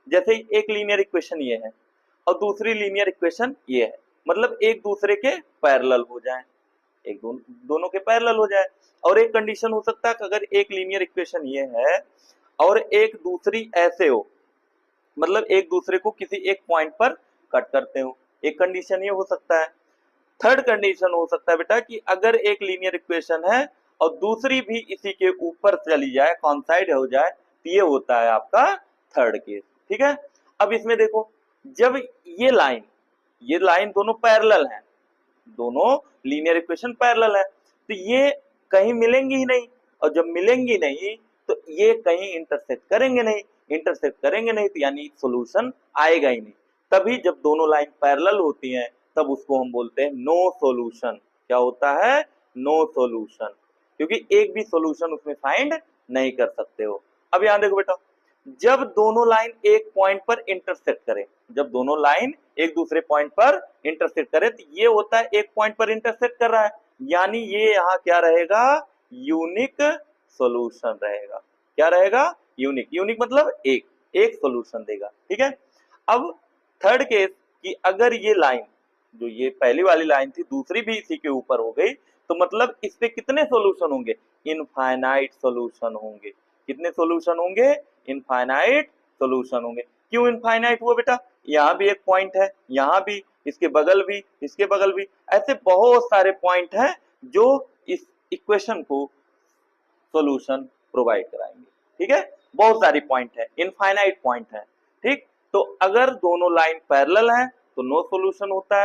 जैसे एक linear equation ये है और दूसरी लीनियर इक्वेशन ये है, मतलब एक दूसरे के पैरेलल हो जाए, दोनों के पैरेलल हो जाए। और एक कंडीशन हो सकता है कि अगर एक लीनियर इक्वेशन ये है और एक दूसरी ऐसे हो, मतलब एक दूसरे को किसी एक पॉइंट पर कट करते हो, एक कंडीशन ये हो सकता है। थर्ड कंडीशन हो सकता है बेटा कि अगर एक लीनियर इक्वेशन है और दूसरी भी इसी के ऊपर चली जाए, कॉन्साइड हो जाए, तो ये होता है आपका थर्ड केस। ठीक है, अब इसमें देखो, जब ये लाइन दोनों पैरेलल हैं, दोनों लीनियर इक्वेशन पैरेलल है, तो ये कहीं मिलेंगी ही नहीं, और जब मिलेंगी नहीं तो ये कहीं इंटरसेक्ट करेंगे नहीं तो यानी सॉल्यूशन आएगा ही नहीं। तभी जब दोनों लाइन पैरेलल होती हैं तब उसको हम बोलते हैं नो सॉल्यूशन। क्या होता है? नो सॉल्यूशन, क्योंकि एक भी सॉल्यूशन उसमें फाइंड नहीं कर सकते हो। अब यहां देखो बेटा, जब दोनों लाइन एक पॉइंट पर इंटरसेक्ट करें, जब दोनों लाइन एक दूसरे पॉइंट पर इंटरसेक्ट करे, तो ये होता है एक पॉइंट पर इंटरसेक्ट कर रहा है, यानी ये यहाँ क्या रहेगा? यूनिक सॉल्यूशन रहेगा। क्या रहेगा? यूनिक। यूनिक मतलब एक, एक सॉल्यूशन देगा। ठीक है, अब थर्ड केस कि अगर ये लाइन, जो ये पहली वाली लाइन थी, दूसरी भी इसी के ऊपर हो गई, तो मतलब इस पे कितने सॉल्यूशन होंगे? इनफाइनाइट सॉल्यूशन होंगे। कितने सॉल्यूशन होंगे? इनफाइनाइट सॉल्यूशन होंगे। क्यों इनफाइनाइट हुआ बेटा? यहाँ भी एक पॉइंट है, यहाँ भी, इसके बगल भी, इसके बगल भी, ऐसे बहुत सारे पॉइंट हैं जो इस इक्वेशन को सॉल्यूशन प्रोवाइड कराएंगे। ठीक है, बहुत सारी पॉइंट है, इनफाइनाइट पॉइंट है। ठीक, तो अगर दोनों लाइन पैरेलल हैं तो नो सॉल्यूशन होता है।